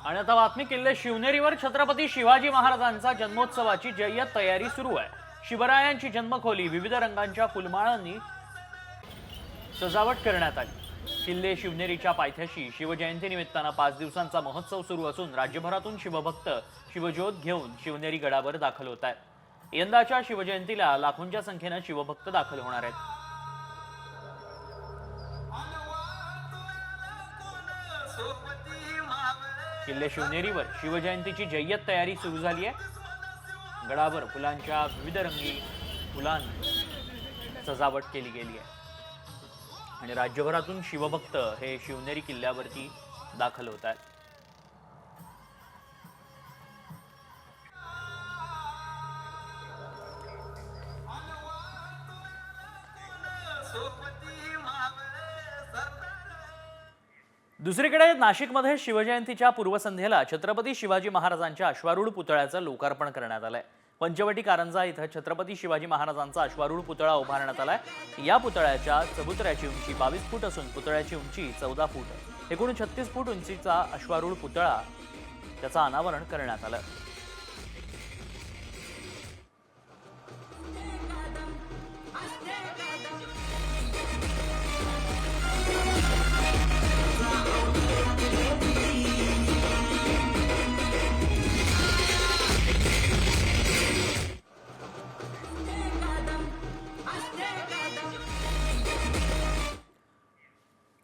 आणि आता बातमी किल्ले शिवनेरीवर छत्रपती शिवाजी महाराजांचा जन्मोत्सवाची जय्यत तयारी सुरू आहे। शिवरायांची जन्मखोली विविध रंगांच्या फुलमाळांनी सजावट करण्यात आली। किल्ले शिवनेरीच्या पायथ्याशी शिवजयंती निमित्तानं 5 दिवसांचा महोत्सव सुरू असून राज्यभरातून शिवभक्त शिवज्योत घेऊन शिवनेरी गडावर दाखल होत आहेत। यंदाच्या शिवजयंतीला लाखोंच्या संख्येने शिवभक्त दाखल होणार आहेत। किल्ले शिवनेरीवर शिवजयंतीची जय्यत तयारी सुरू झाली आहे। गडावर फुलांच्या विविध रंगी फुलांनी सजावट केली गेली आहे आणि राज्यभरातून शिवभक्त हे शिवनेरी किल्ल्यावरती दाखल होत आहेत। दुसरीकडे नाशिकमध्ये शिवजयंतीच्या पूर्वसंध्येला छत्रपती शिवाजी महाराजांच्या अश्वारूढ पुतळ्याचं लोकार्पण करण्यात आलंय। पंचवटी कारंजा इथं छत्रपती शिवाजी महाराजांचा अश्वारूढ पुतळा उभारण्यात आलाय। या पुतळ्याच्या चबुतऱ्याची उंची 22 फूट असून पुतळ्याची उंची 14 फूट आहे। एकूण 36 फूट उंचीचा अश्वारूढ पुतळा त्याचं अनावरण करण्यात आलं।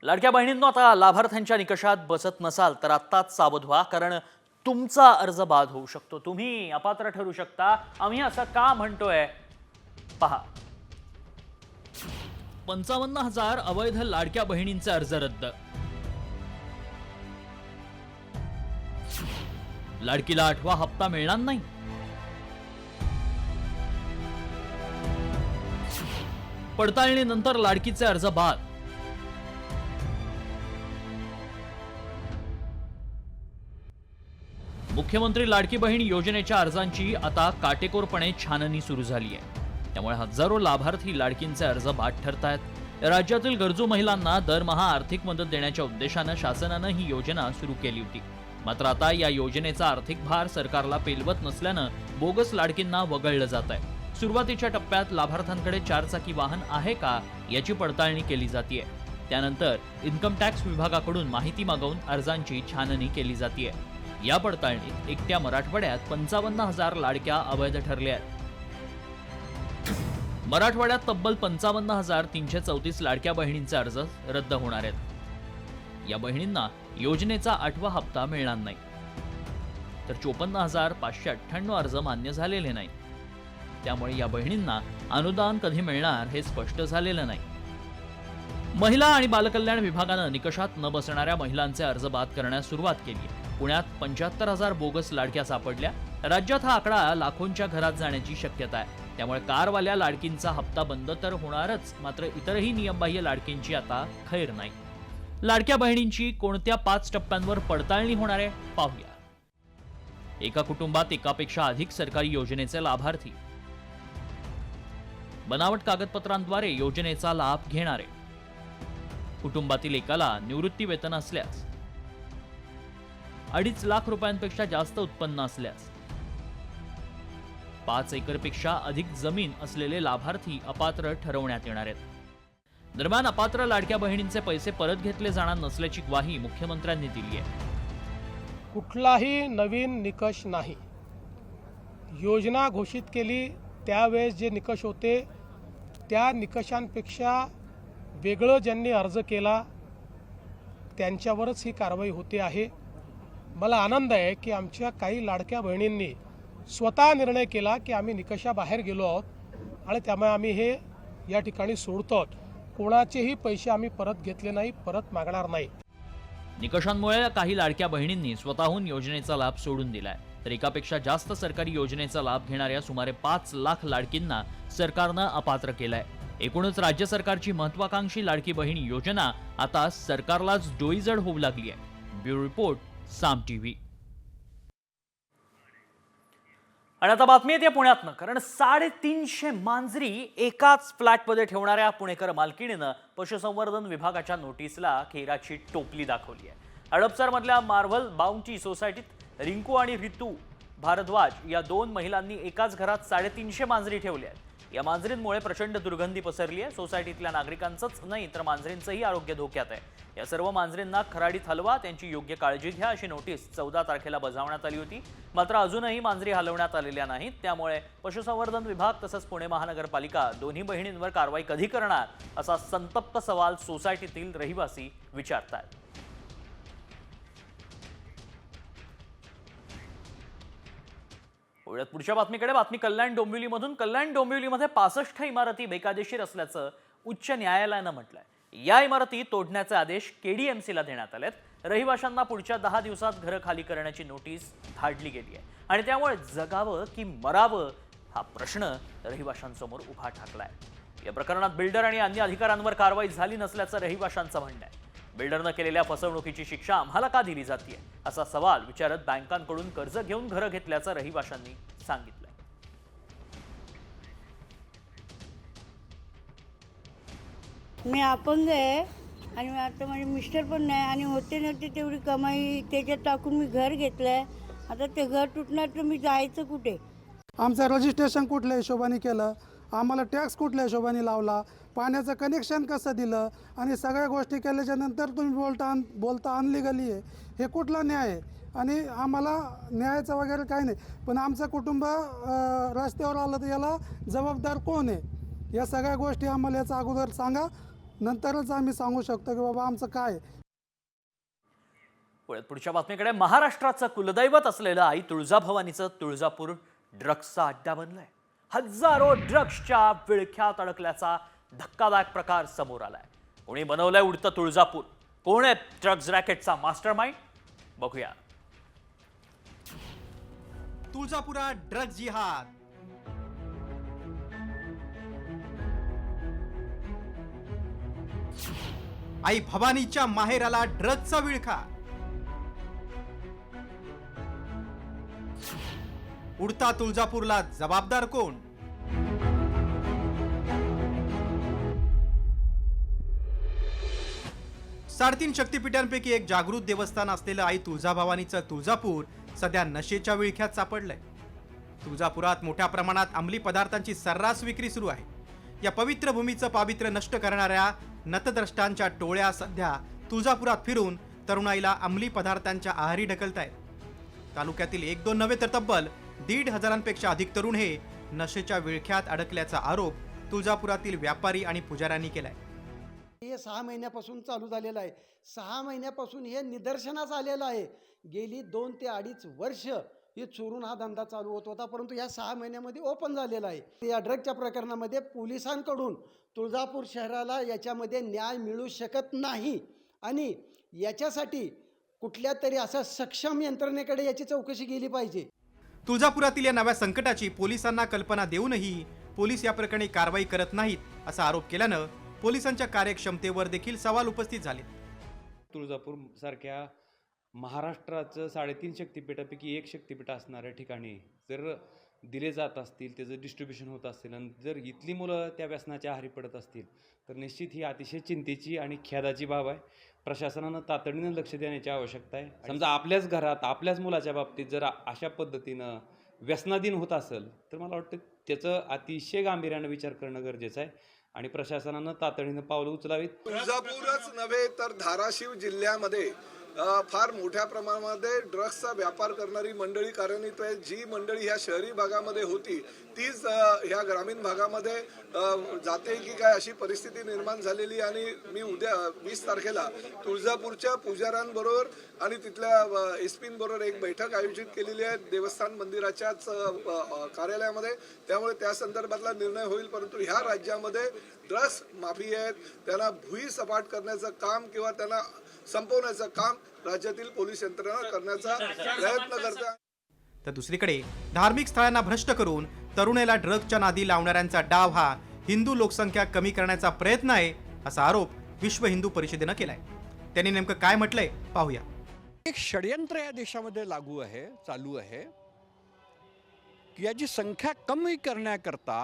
लाडक्या बहिणींनो, आता लाभार्थ्यांच्या निकषात बसत नसाल तर आत्ताच सावध व्हा, कारण तुमचा अर्ज बाद होऊ शकतो। तुम्ही अपात्र ठरू शकता। आम्ही असं का म्हणतोय पहा। 55,000 अवैध लाडक्या बहिणींचे अर्ज रद्द। लाडकीला 8वा हप्ता मिळणार नाही। पडताळणीनंतर लाडकीचे अर्ज बाद। मुख्यमंत्री लाडकी बहीण योजनेच्या अर्जांची आता काटेकोरपणे छाननी सुरू झाली आहे। त्यामुळे हजारो लाभार्थी लाडकींचे अर्ज बाद ठरतायत। राज्यातील गरजू महिलांना दरमहा आर्थिक मदत देण्याच्या उद्देशाने शासनाने ही योजना सुरू केली होती। मात्र आता या योजनेचा आर्थिक भार सरकारला पेलवत नसल्याने बोगस लाडकींना वगळलं जात आहे। सुरुवातीच्या टप्प्यात लाभार्थ्यांकडे 4 चाकी वाहन आहे का याची पडताळणी केली जाते। त्यानंतर इन्कम टॅक्स विभागाकडून माहिती मागवून अर्जांची छाननी केली जाते। या पडताळणीत एकट्या मराठवाड्यात 55,000 लाडक्या अवैध ठरल्या आहेत। मराठवाड्यात तब्बल 55,334 लाडक्या बहिणींचे अर्ज रद्द होणार आहेत। या बहिणींना योजनेचा 8वा हप्ता मिळणार नाही, तर 54,598 अर्ज मान्य झालेले नाही। त्यामुळे या बहिणींना अनुदान कधी मिळणार हे स्पष्ट झालेलं नाही। महिला आणि बालकल्याण विभागाने निकषात न बसणाऱ्या महिलांचे अर्ज बाद करण्यास सुरुवात केली आहे। पुण्यात 75,000 बोगस लाडक्या सापडल्या। राज्यात हा आकडा लाखोंच्या घरात जाण्याची शक्यता आहे। त्यामुळे कारवाल्या लाडकींचा हप्ता बंद तर होणारच, मात्र इतरही नियमबाह्य लाडकींची आता खैर नाही। लाडक्या बहिणींची कोणत्या 5 टप्प्यांवर पडताळणी होणार आहे पाहूया। एका कुटुंबात एकापेक्षा अधिक सरकारी योजनेचे लाभार्थी। बनावट कागदपत्रांद्वारे योजनेचा लाभ घेणारे। कुटुंबातील एकाला निवृत्ती वेतन असल्यास, 2.5 लाख रुपयांपेक्षा जास्त उत्पन्न असल्यास, 5 एकरपेक्षा अधिक जमीन असलेले लाभार्थी अपात्र ठरवण्यात येणार आहेत। दरम्यान अपात्र लाडक्या बहिणींचे पैसे परत घेतले जाणार नसल्याची ग्वाही मुख्यमंत्र्यांनी दिली आहे। कुठलाही नवीन निकष नाही। योजना घोषित केली त्यावेळेस जे निकष होते त्या निकषांपेक्षा वेगळं ज्यांनी अर्ज केला त्यांच्यावरच ही कारवाई होते आहे। मला आनंद आहे की आमच्या काही लाडक्या बहिणींनी स्वतः निर्णय केला की आम्ही निकषाबाहेर गेलो आहोत आणि त्यामुळे आम्ही हे या ठिकाणी सोडतो। कोणाचेही पैसे आम्ही परत घेतले नाही, परत मागणार नाही। निकषांमुळे काही लाडक्या बहिणींनी स्वतःहून योजनेचा लाभ सोडून दिलाय, तर एकापेक्षा जास्त सरकारी योजनेचा लाभ घेणाऱ्या सुमारे 5 लाख लाडकींना सरकारनं अपात्र केलंय। एकूणच राज्य सरकारची महत्वाकांक्षी लाडकी बहीण योजना आता सरकारलाच डोईजड होऊ लागली आहे। ब्युरो रिपोर्ट, साम टीव्ही। आणि आता बातमी येते पुण्यातनं, कारण 350 मांजरी एकाच फ्लॅटमध्ये ठेवणाऱ्या पुणेकर मालकिणीनं पशुसंवर्धन विभागाच्या नोटीसला खेराची टोपली दाखवली आहे। हडपसरमधल्या मार्व्हल बाउंटी सोसायटीत रिंकू आणि रितू भारद्वाज या 2 महिलांनी एकाच घरात 350 मांजरी ठेवल्या आहेत. या मांजरींमुळे प्रचंड दुर्गंधी पसरली आहे. सोसायटीतल्या नागरिकांचंच नाही तर मांजरींचंही आरोग्य धोक्यात आहे. या सर्व मांजरींना खराडीत हलवा, त्यांची योग्य काळजी घ्या अशी नोटीस 14 तारखेला बजावण्यात आली होती. मात्र अजूनही मांजरी हलवण्यात आलेल्या नाहीत. त्यामुळे पशुसंवर्धन विभाग तसंच पुणे महानगरपालिका दोन्ही बहिणींवर कारवाई कधी करणार असा संतप्त सवाल सोसायटीतील रहिवासी विचारतात. पुढच्या बातमी कल्याण डोंबिवलीमधून. कल्याण डोंबिवलीमध्ये 65 इमारती बेकायदेशीर असल्याचं उच्च न्यायालयानं म्हटलंय. या इमारती तोडण्याचे आदेश केडीएमसीला देण्यात आलेत. रहिवाशांना पुढच्या 10 दिवसात घरं खाली करण्याची नोटीस धाडली गेली आहे आणि त्यामुळे जगावं की मरावं हा प्रश्न रहिवाशांसमोर उभा ठाकलाय. या प्रकरणात बिल्डर आणि अन्य अधिकाऱ्यांवर कारवाई झाली नसल्याचं रहिवाशांचं म्हणणं आहे. बिल्डरनं केलेल्या फसवणुकीची शिक्षा आम्हाला का दिली जाते असा सवाल विचारत बँकांकडून कर्ज घेऊन घरं घेतल्याचं रहिवाशांनी सांगितलं. मी अपंग आहे आणि आता माझे मिस्टर पण नाही आणि होते नव्हते तेवढी कमाई त्याच्यात टाकून मी घर घेतलंय. आता ते घर तुटणार तर मी जायचं कुठे? आमचं रजिस्ट्रेशन कुठल्या हिशोबाने केलं, आम्हाला टॅक्स कुठल्या हिशोबाने लावला, पाण्याचं कनेक्शन कसं दिलं आणि सगळ्या गोष्टी केल्याच्या नंतर तुम्ही बोलता अनलिगली आहे. हे कुठला न्याय आहे? आणि आम्हाला न्यायाचं वगैरे काही नाही. पण आमचं कुटुंब रस्त्यावर आलं तर याला जबाबदार कोण आहे? या सगळ्या गोष्टी आम्हाला याचा अगोदर सांगा, नंतरच आम्ही सांगू शकतो की बाबा आमचं काय. पुढच्या बातमीकडे. महाराष्ट्राचं कुलदैवत असलेलं आई तुळजाभवानीचं तुळजापूर ड्रग्सचा अड्डा बनलाय. हजारो ड्रग्सच्या विळख्यात अडकल्याचा धक्कादायक प्रकार समोर आलाय. कोणी बनवलंय उडतं तुळजापूर? कोण आहे ड्रग्स रॅकेटचा मास्टरमाइंड? बघूया. तुळजापुरात ड्रग्ज जिहाद. आई भवानीच्या माहेराला ड्रग्जचा विळखा. उडता तुळजापूरला जबाबदार कोण? साडेतीन शक्तिपीठांपैकी एक जागृत देवस्थान असलेलं आई तुळजाभवानीचं तुळजापूर सध्या नशेच्या विळख्यात सापडलंय. तुळजापुरात मोठ्या प्रमाणात अंमली पदार्थांची सर्रास विक्री सुरू आहे. या पवित्र भूमीचं पावित्र्य नष्ट करणाऱ्या नतद्रष्टांच्या टोळ्या सध्या तुळजापुरात फिरून तरुणाईला अंमली पदार्थांच्या आहारी ढकलतायत. तालुक्यातील 1-2 नव्हे तर तब्बल 1,500पेक्षा अधिक तरुण हे नशेच्या विळख्यात अडकल्याचा आरोप तुळजापुरातील व्यापारी आणि पुजाऱ्यांनी केलाय. हे 6 महिन्यापासून चालू झालेलं आहे. 6 महिन्यापासून हे निदर्शनास आलेलं आहे. गेली 2 ते 2.5 वर्ष हे चोरून हा धंदा चालू होत होता, परंतु या 6 महिन्यामध्ये ओपन झालेला आहे. या ड्रगच्या प्रकरणामध्ये पोलिसांकडून तुळजापूर शहराला याच्यामध्ये न्याय मिळू शकत नाही आणि याच्यासाठी कुठल्या तरी असा सक्षम यंत्रणेकडे याची चौकशी केली पाहिजे. तुळजापुरातील या नव्या संकटाची पोलिसांना कल्पना देऊनही पोलीस या प्रकरणी कारवाई करत नाहीत असा आरोप केल्यानं पोलिसांच्या कार्यक्षमतेवर देखील सवाल उपस्थित झाले. तुळजापूर सारख्या महाराष्ट्राचं 3.5 शक्तिपीठापैकी एक शक्तिपीठ असणाऱ्या ठिकाणी जर दिले जात असतील, त्याचं डिस्ट्रीब्युशन होत असेल आणि जर इथली मुलं त्या व्यसनाच्या आहारी पडत असतील तर निश्चित ही अतिशय चिंतेची आणि खेदाची बाब आहे. प्रशासनानं तातडीनं लक्ष देण्याची आवश्यकता आहे. समजा आपल्याच घरात आपल्याच मुलाच्या बाबतीत जर अशा पद्धतीनं व्यसनाधीन होत असेल तर मला वाटतं त्याचं अतिशय गांभीर्यानं विचार करणं गरजेचं आहे आणि प्रशासनानं तातडीनं पावलं उचलावीत. तुळजापूरच नव्हे तर धाराशिव जिल्ह्यामध्ये फार मोठ्या प्रमाणामध्ये ड्रग्सचा व्यापार करणारी मंडळी कार्यान्वित आहे. जी मंडळी ह्या शहरी भागामध्ये होती तीच ह्या ग्रामीण भागामध्ये जाते की काय अशी परिस्थिती निर्माण झालेली. आणि मी उद्या 20 तारखेला तुळजापूरच्या पुजाऱ्यांबरोबर आणि तिथल्या एसपींबरोबर एक बैठक आयोजित केलेली आहे देवस्थान मंदिराच्याच कार्यालयामध्ये. त्यामुळे त्या संदर्भातला निर्णय होईल. परंतु ह्या राज्यामध्ये ड्रग्स माफी आहेत, त्यांना भुई सपाट करण्याचं काम किंवा त्यांना संपवण्याचं काम राज्यातील पोलीस यंत्रणा करण्याचा प्रयत्न करते. तर दुसरीकडे धार्मिक स्थळांना भ्रष्ट करून तरुणाईला ड्रग्जच्या नादी लावणाऱ्यांचा डाव हा हिंदू लोकसंख्या कमी करण्याचा प्रयत्न आहे असा आरोप विश्व हिंदू परिषदेनं केलाय. त्यांनी नेमकं काय म्हटलंय पाहूया. एक षडयंत्र या देशामध्ये चालू आहे की याची संख्या कमी करण्याकरता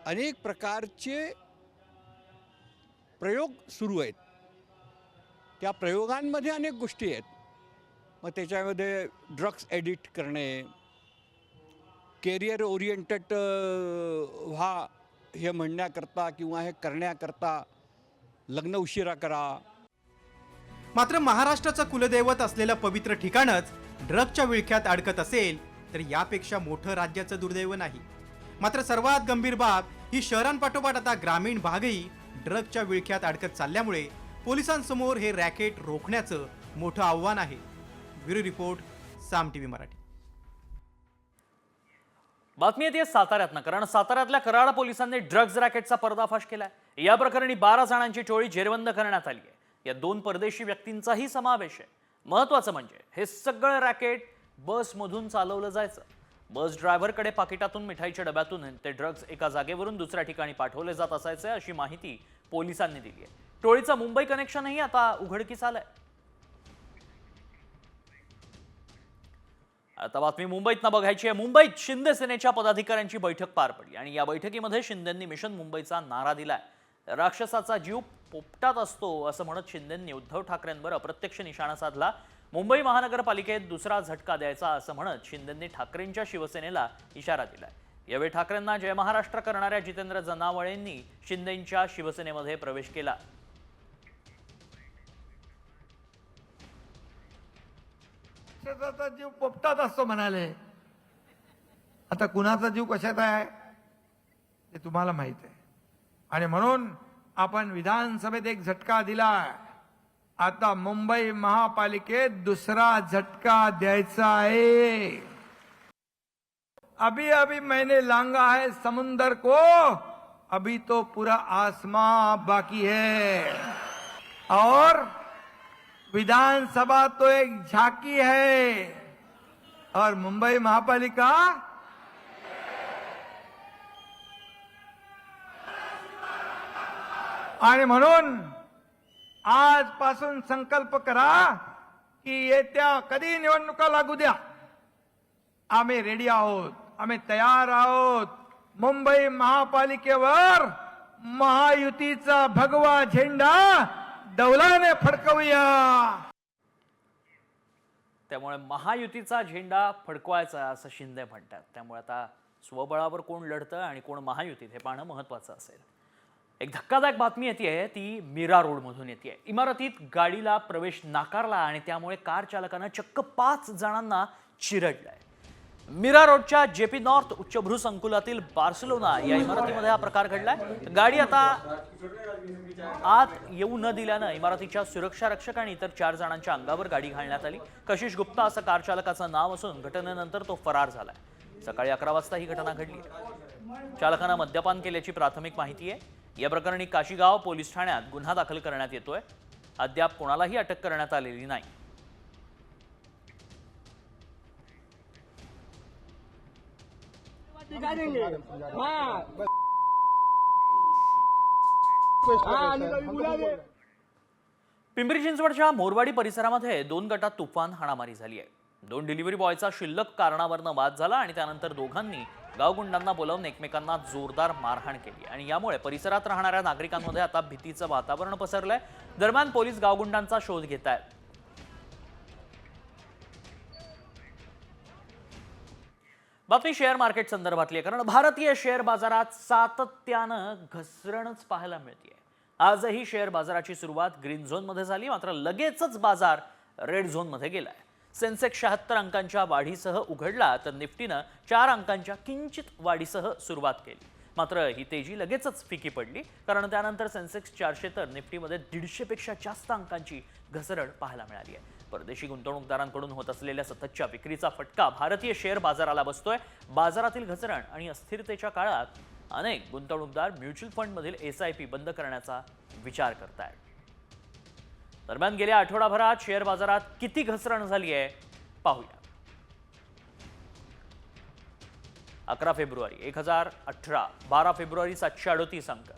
अनेक प्रकारचे प्रयोग सुरू आहेत. त्या प्रयोगांमध्ये अनेक गोष्टी आहेत. मग त्याच्यामध्ये ड्रग्स एडिट करणे, कॅरियर ओरिएंटेड व्हा हे म्हणण्याकरता किंवा हे करण्याकरता लग्न उशिरा करा. मात्र महाराष्ट्राचं कुलदैवत असलेलं पवित्र ठिकाणच ड्रगच्या विळख्यात अडकत असेल तर यापेक्षा मोठं राज्याचं दुर्दैव नाही. मात्र सर्वात गंभीर बाब ही शहरांपाठोपाठ आता ग्रामीण भागही ड्रगच्या विळख्यात अडकत चालल्यामुळे पोलिसांसमोर हे रॅकेट रोखण्याचं मोठं आव्हान आहे. ब्युरो रिपोर्ट, साम टीव्ही मराठी. बातमी येते साताऱ्यातनं, कारण साताऱ्यातल्या कराड पोलिसांनी ड्रग्ज रॅकेटचा पर्दाफाश केलाय. या प्रकरणी 12 जणांची टोळी जेरबंद करण्यात आली आहे. या 2 परदेशी व्यक्तींचाही समावेश आहे. महत्वाचं म्हणजे हे सगळं रॅकेट बसमधून चालवलं जायचं. बस ड्रायव्हरकडे पाकिटातून मिठाईच्या डब्यातून ते ड्रग्ज एका जागेवरून दुसऱ्या ठिकाणी पाठवले जात असायचे, अशी माहिती पोलिसांनी दिली आहे. टोळीचं मुंबई कनेक्शनही आता उघडकीस आलंय. आता बातमी मुंबईतनं बघायची आहे. मुंबईत शिंदे सेनेच्या पदाधिकाऱ्यांची बैठक पार पडली आणि या बैठकीमध्ये शिंदेंनी मिशन मुंबईचा नारा दिलाय. राक्षसाचा जीव पोपटात असतो असं म्हणत शिंदेंनी उद्धव ठाकरेंवर अप्रत्यक्ष निशाणा साधला. मुंबई महानगरपालिकेत दुसरा झटका द्यायचा असं म्हणत शिंदेंनी ठाकरेंच्या शिवसेनेला इशारा दिलाय. यावेळी ठाकरेंना जय महाराष्ट्र करणाऱ्या जितेंद्र जनावळेंनी शिंदेंच्या शिवसेनेमध्ये प्रवेश केला. राक्षसाचा जीव पोपटात असतो म्हणाले. आता कुणाचा जीव कशात आहे ते तुम्हाला माहित आहे, आणि म्हणून आपण विधानसभेत एक झटका दिला. आता मुंबई महापालिकेत दुसरा झटका द्यायचा आहे. अभी अभी मैंने लांगा है समुंदर को, अभी तो पूरा आसमां बाकी है. और विधानसभा तो एक झांकी है और मुंबई महापालिका आणि म्हणून आजपासून संकल्प करा की येत्या कधी निवडणुका लागू द्या, आम्ही रेडी आहोत, आम्ही तयार आहोत. मुंबई महापालिकेवर महायुतीचा भगवा झेंडा डौलाने फडकवूया. त्यामुळे महायुतीचा झेंडा फडकवायचा असं शिंदे म्हणतात. त्यामुळे आता स्वबळावर कोण लढतं आणि कोण महायुतीत हे पाहणं महत्वाचं असेल. एक धक्कादायक बातमी येते, ती मीरा रोडमधून येते. इमारतीत गाडीला प्रवेश नाकारला आणि त्यामुळे कार चालकानं चक्क 5 जणांना चिरडलंय. मीरा रोडच्या जेपी नॉर्थ उच्चभ्रू संकुलातील बार्सिलोना या इमारतीमध्ये हा प्रकार घडलाय. गाडी आता आत येऊ न दिल्यानं इमारतीच्या सुरक्षा रक्षक आणि इतर 4 जणांच्या अंगावर गाडी घालण्यात आली. कशिश गुप्ता असं कार चालकाचं नाव असून घटनेनंतर तो फरार झालाय. सकाळी 11 वाजता ही घटना घडली. चालकानं मद्यपान केल्याची प्राथमिक माहिती आहे. या प्रकरणी काशीगाव पोलीस ठाण्यात गुन्हा दाखल करण्यात येतोय. अद्याप कोणालाही अटक करण्यात आलेली नाही. पिंपरी चिंचवडच्या मोरवाडी परिसरामध्ये 2 गटात तुफान हाणामारी झाली आहे. 2 डिलिव्हरी बॉयचा शिल्लक कारणावरनं वाद झाला आणि त्यानंतर दोघांनी गावगुंडांना बोलावून एकमेकांना जोरदार मारहाण केली आणि यामुळे परिसरात राहणाऱ्या नागरिकांमध्ये आता भीतीचं वातावरण पसरलंय. दरम्यान पोलीस गावगुंडांचा शोध घेत आहेत. बातमी शेअर मार्केट संदर्भातली आहे, कारण भारतीय शेअर बाजारात सातत्यानं घसरणच पाहायला मिळते. आजही शेअर बाजाराची सुरुवात ग्रीन झोनमध्ये झाली, मात्र लगेचच बाजार रेड झोनमध्ये गेलाय. सेन्सेक्स 76 अंकांच्या वाढीसह उघडला तर निफ्टीनं 4 अंकांच्या किंचित वाढीसह सुरुवात केली. मात्र ही तेजी लगेचच फिकी पडली, कारण त्यानंतर सेन्सेक्स 400 तर निफ्टीमध्ये 150 पेक्षा जास्त अंकांची घसरण पाहायला मिळाली आहे. परदेशी गुंतवणूकदारांकडून होत असलेल्या सततच्या विक्रीचा फटका भारतीय शेअर बाजाराला बसतोय. बाजारातील घसरण आणि अस्थिरतेच्या काळात अनेक गुंतवणूकदार म्युच्युअल फंडमधील SIP बंद करण्याचा विचार करतायत. दरम्यान गेल्या आठवडाभरात शेअर बाजारात किती घसरण झाली आहे पाहूया. 11 फेब्रुवारी 1018, 12 फेब्रुवारी 738 अंक,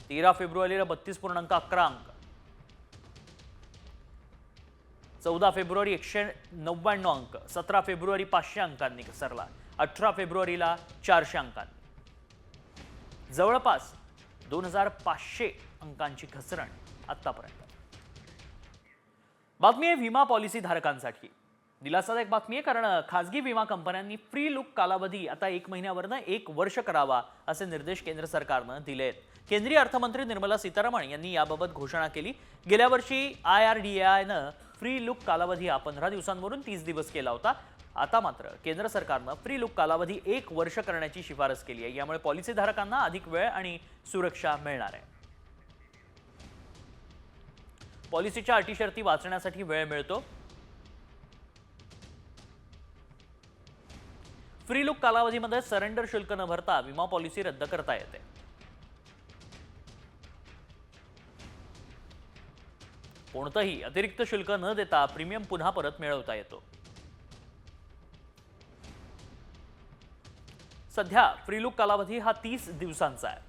13 फेब्रुवारीला 32.11 अंक, 14 फेब्रुवारी 199 अंक, 17 फेब्रुवारी 500 अंकांनी घसरला, 18 फेब्रुवारीला 400 अंकांनी. जवळपास 2500 अंकांची घसरण आतापर्यंत. बातमी आहे विमा पॉलिसी धारकांसाठी. दिलासादायक बातमी आहे, कारण खासगी विमा कंपन्यांनी फ्री लुक कालावधी आता 1 महिन्यावरनं 1 वर्ष करावा असे निर्देश केंद्र सरकारनं दिले आहेत. केंद्रीय अर्थमंत्री निर्मला सीतारामन यांनी याबाबत घोषणा केली. गेल्या वर्षी IRDAIनं फ्री लुक कालावधी 15 दिवसांवरून 30 दिवस केला होता. आता मात्र केंद्र सरकारनं फ्री लुक कालावधी 1 वर्ष करण्याची शिफारस केली आहे. यामुळे पॉलिसीधारकांना अधिक वेळ आणि सुरक्षा मिळणार आहे. पॉलिसीच्या अटी शर्ती वाचण्यासाठी वेळ मिळतो. फ्री लुक कालावधीमध्ये सरेंडर शुल्क न भरता विमा पॉलिसी रद्द करता येते. कोणतंही अतिरिक्त शुल्क न देता प्रीमियम पुन्हा परत मिळवता येतो. सध्या फ्री लुक कालावधी हा 30 दिवसांचा आहे.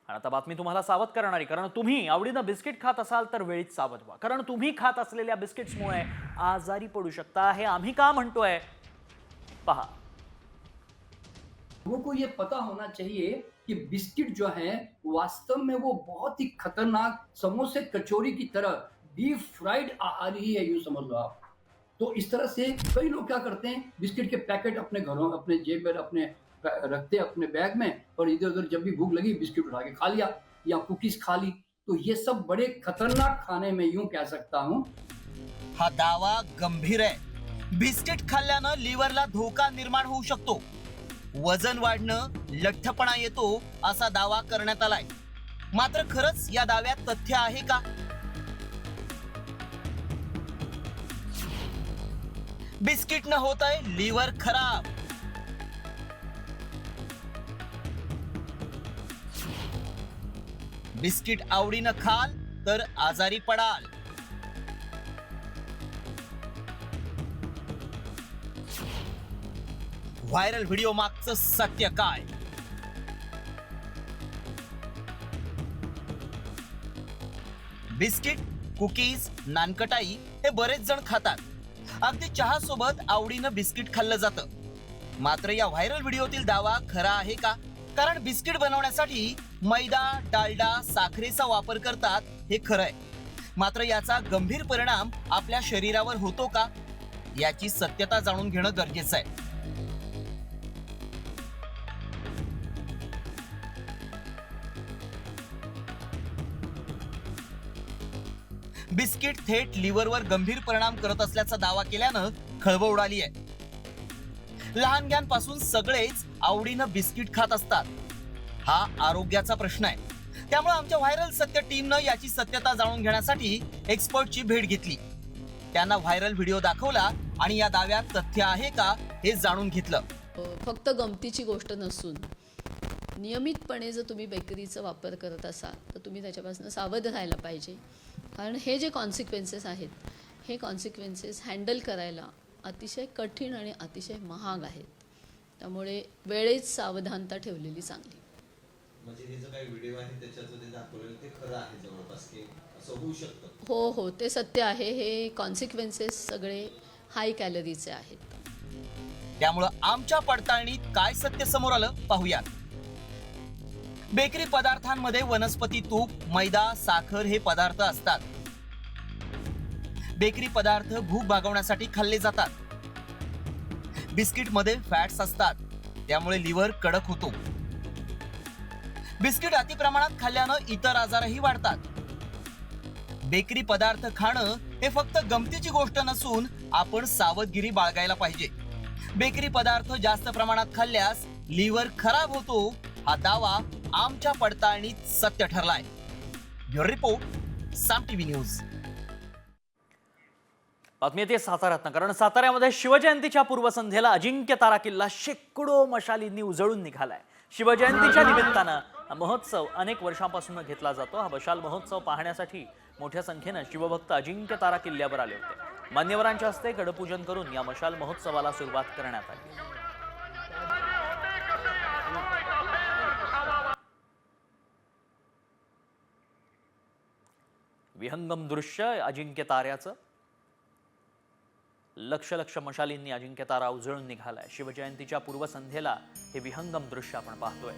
आणि आता बातमी तुम्हाला सावध करणारी, कारण तुम्ही आवडीनं बिस्किट खात असाल तर वेळीच सावध व्हा, कारण तुम्ही खात असलेल्या बिस्किट्समुळे आजारी पडू शकता. हे आम्ही का म्हणतोय पहा. लोगों को ये पता होना चाहिए कि बिस्किट जो है वास्तव में वो बहुत ही खतरनाक समोसे कचौरी की तरह डीप फ्राइड आहार ही है, यूं समझ लो आप. तो इस तरह से कई लोग क्या करते हैं, बिस्किट के पैकेट अपने घरों, अपने जेब में अपने रखते अपने बैग में, और इधर उधर जब भी भूख लगी बिस्किट उठा के खा लिया या कुकीज खा ली. तो ये सब बड़े खतरनाक खाने में यूं कह सकता हूं. हा दावा गंभीर आहे. बिस्किट खाल्ल्यानं लिव्हरला धोका निर्माण होऊ शकतो, वजन वाढणं, लठ्ठपणा येतो असा दावा करण्यात आलाय. मात्र खरंच या दाव्यात तथ्य आहे का? बिस्किट न होतंय लिव्हर खराब. बिस्किट आवडीनं खाल तर आजारी पडाल. व्हायरल व्हिडिओ मागचं सत्य काय? बिस्किट, कुकीज, नानकटाई हे बरेच जण खातात. अगदी चहा सोबत आवडीनं बिस्किट खाल्लं जातं. मात्र या व्हायरल व्हिडिओतील दावा खरा आहे का? कारण बिस्किट बनवण्यासाठी मैदा, डालडा, साखरेचा वापर करतात हे खरं आहे. मात्र याचा गंभीर परिणाम आपल्या शरीरावर होतो का, याची सत्यता जाणून घेणं गरजेचं आहे. बिस्किट थेट लिव्हरवर गंभीर परिणाम करत असल्याचा दावा केल्यानं खळबळ उडाली आहे. लहानग्यांपासून सगळेच आवडीनं बिस्किट खात असतात. हा आरोग्याचा प्रश्न आहे. त्यामुळे आमच्या व्हायरल सत्य टीमनं याची सत्यता जाणून घेण्यासाठी एक्सपर्टची भेट घेतली. त्यांना व्हायरल व्हिडिओ दाखवला आणि या दाव्यात तथ्य आहे का हे जाणून घेतलं. फक्त गमतीची गोष्ट नसून नियमितपणे जर तुम्ही बेकरीचा वापर करत असाल तर तुम्ही त्याच्यापासून सावध राहायला पाहिजे. कारण हे जे कॉन्सिक्वेन्सेस आहेत, हे कॉन्सिक्वेन्सेस हँडल करायला अतिशय कठीण आणि अतिशय महाग आहेत. त्यामुळे वेळेत सावधानता ठेवलेली चांगली. म्हणजे हे जो काही व्हिडिओ आहे त्याच्यात जे दाखवलेलं ते खरं आहे जवळपास, की असं होऊ शकतं? हो हो, ते सत्य आहे. हे कॉन्सिक्वेन्सेस सगळे हाय कॅलरीचे आहेत. त्यामुळं आमच्या पडताळणीत काय सत्य समोर आलं पाहूया. बेकरी पदार्थांमध्ये वनस्पती तूप, मैदा, साखर हे पदार्थ असतात. बेकरी पदार्थ भूक भागवण्यासाठी खाल्ले जातात. बिस्किटमध्ये फॅट्स असतात, त्यामुळे लिव्हर कडक होतो. बिस्किट अति प्रमाणात खाल्ल्यानं इतर आजारही वाढतात. बेकरी पदार्थ खाणं हे फक्त गमतीची गोष्ट नसून आपण सावधगिरी बाळगायला पाहिजे. बेकरी पदार्थ जास्त प्रमाणात खाल्ल्यास लिव्हर खराब होतो, हा दावा आमच्या पडताळणीत सत्य ठरलाय. ब्युरो रिपोर्ट, साम टीव्ही न्यूज. बातमी येते साताऱ्यातनं, कारण साताऱ्यामध्ये शिवजयंतीच्या पूर्वसंध्येला अजिंक्य तारा किल्ला शेकडो मशालींनी उजळून निघालाय. शिवजयंतीच्या निमित्तानं हा महोत्सव अनेक वर्षांपासून घेतला जातो. हा मशाल महोत्सव पाहण्यासाठी मोठ्या संख्येनं शिवभक्त अजिंक्य तारा किल्ल्यावर आले होते. मान्यवरांच्या हस्ते गडपूजन करून या मशाल महोत्सवाला सुरुवात करण्यात आली. विहंगम दृश्य अजिंक्य ताऱ्याचं. लक्ष लक्ष मशालींनी अजिंक्य तारा उजळून निघालाय. शिवजयंतीच्या पूर्वसंध्येला हे विहंगम दृश्य आपण पाहतोय.